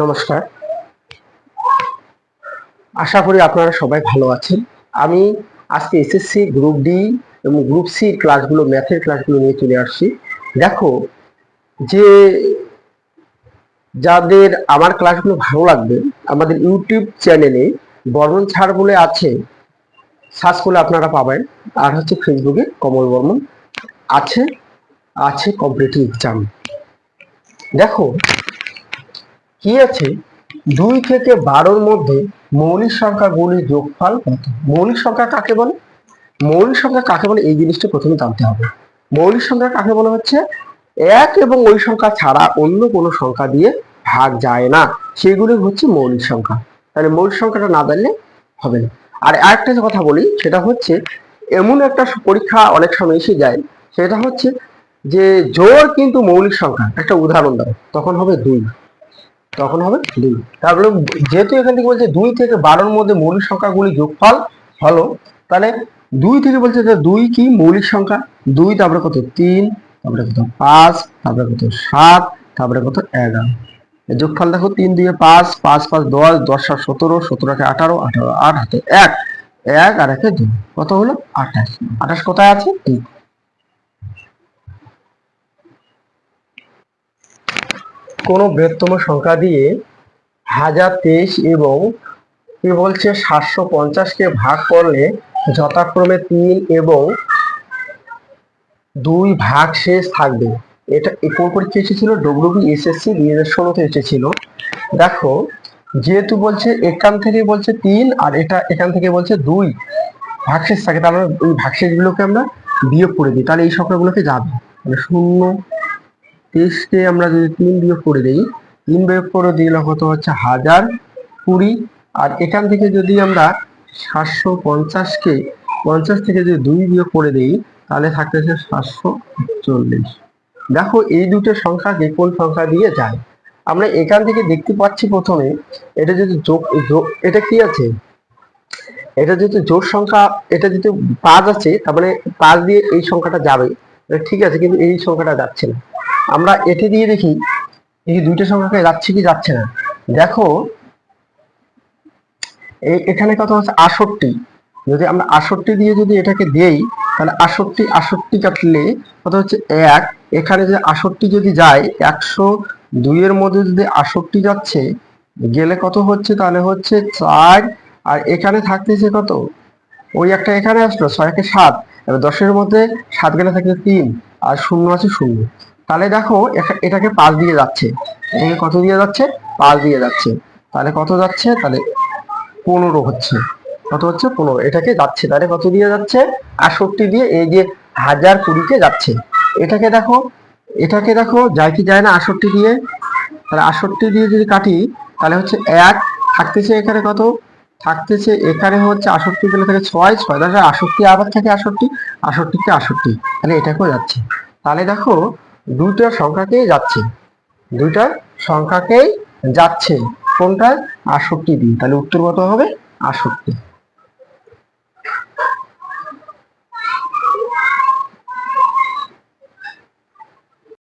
নমস্কার, আশা করি আপনারা সবাই ভালো আছেন। আমি আজকে এসএসসি গ্রুপ ডি এবং গ্রুপ সি ক্লাসগুলো, ম্যাথের ক্লাসগুলো নিয়ে চলে আসছি। দেখো, যে যাদের আমার ক্লাসগুলো ভালো লাগবে, আমাদের ইউটিউব চ্যানেলে বর্মন ছাড় বলে আছে, সার্চ করলে আপনারা পাবেন। আর হচ্ছে ফেসবুকে কমল বর্মন আছে আছে কম্পিটিটিভ এক্সাম। দেখো কি আছে, 2 থেকে 12-র মধ্যে মৌলিক সংখ্যাগুলির যোগফল কত? মৌলিক সংখ্যা কাকে বলে? মৌলিক সংখ্যা কাকে বলে এই জিনিসটা প্রথমে জানতে হবে। মৌলিক সংখ্যা কাকে বলে হচ্ছে এক এবং ওই সংখ্যা ছাড়া অন্য কোনো সংখ্যা দিয়ে ভাগ যায় না, সেগুলি হচ্ছে মৌলিক সংখ্যা। তাহলে মৌলিক সংখ্যাটা না জানলে হবে না। আর আরেকটা যে কথা বলি, সেটা হচ্ছে এমন একটা পরীক্ষা অনেক সময় এসে যায়, সেটা হচ্ছে যে জোড় কিন্তু মৌলিক সংখ্যা। একটা উদাহরণ দাও, তখন হবে 2। তারপরে যেহেতু এখান থেকে বলছে 2 থেকে 12-র মধ্যে মৌলিক সংখ্যাগুলি যোগফল হলো, তাহলে 2 থেকে বলছে যে 2 কি মৌলিক সংখ্যা। 2 তারপরে কত 3, তারপরে কত 5, তারপরে কত 7, তারপরে কত 11। যোগফল দেখো 3 2 5, 5 5 10, 10 7 17, 17 18, 18 8 হাতে 1, 1 আর 1 2, কত হলো 28। 28 কোথায় আছে? কোন বৃহত্তম সংখ্যা দিয়ে 1023 এবং কি বলছে 750-কে ভাগ করলে যথাক্রমে 3 এবং 2 ভাগ শেষ থাকবে। এটা কোন পরীক্ষা এসেছিল? ডব্লিউবিএসএসসি 2016-তে এসেছিল। দেখো, যেহেতু বলছে এখান থেকে বলছে 3 আর এখান থেকে বলছে 2 ভাগশেষ থাকে, তাহলে ওই ভাগশেষগুলোকে আমরা বিয়োগ করে দিই, তাহলে এই সংখ্যাগুলোকে যাবে। মানে 0-23-কে আমরা যদি 3 বিয়োগ করে দিই, 3 বিয়োগ করে দিলে কত হচ্ছে 1020। আর এখান থেকে যদি আমরা 750-কে 50 থেকে যদি 2 বিয়োগ করে দিই, তাহলে থাকতেছে 740। দেখো, এই দুটো সংখ্যাকে কোন সংখ্যা দিয়ে যায়? আমরা এখান থেকে দেখতে পাচ্ছি প্রথমে এটা যদি যোগ, এটা কি আছে, এটা যদি জোড় সংখ্যা, এটা যদি 5 আছে, তার মানে 5 দিয়ে এই সংখ্যাটা যাবে, ঠিক আছে, কিন্তু এই সংখ্যাটা যাচ্ছে না। আমরা এটি দিয়ে দেখি এই দুইটা সংখ্যাকে যাচ্ছে কি যাচ্ছে না। দেখো, এখানে কত হচ্ছে 68। যদি আমরা 68 দিয়ে যদি এটাকে দেই, তাহলে 68 কাটলে কত হচ্ছে 1। এখানে যে 68 যদি যায়, 102 এর মধ্যে যদি 68 যাচ্ছে গেলে কত হচ্ছে, তাহলে হচ্ছে 4। আর এখানে থাকতেছে কত, ওই একটা এখানে আসলো 6 কে 7, এবার 10-এর মধ্যে 7 গেলে থাকবে 3 আর 0 আছে 0। তাহলে দেখো এটাকে 5 দিয়ে যাচ্ছে, এটাকে কত দিয়ে যাচ্ছে? 5 দিয়ে যাচ্ছে। তাহলে কত যাচ্ছে? তাহলে 15 হচ্ছে। কত হচ্ছে? 15। এটাকে যাচ্ছে, তাহলে কত দিয়ে যাচ্ছে? 68 দিয়ে এই যে 1020-কে যাচ্ছে। এটাকে দেখো যায় কি যায় না 68 দিয়ে? তাহলে 68 দিয়ে যদি কাটি, তাহলে হচ্ছে 1 থাকতেছে, এখানে কত থাকতেছে, এখানে হচ্ছে 68 গেলে থাকে 6, 6 10 68, আবার থাকে 68, 68-কে 68, তাহলে এটাকেও যাচ্ছে। তাহলে দেখো দুইটা সংখ্যাকেই যাচ্ছে, দুইটা সংখ্যাকেই যাচ্ছে। কোনটা? 68 দিয়ে। তাহলে উত্তর কত হবে? 68।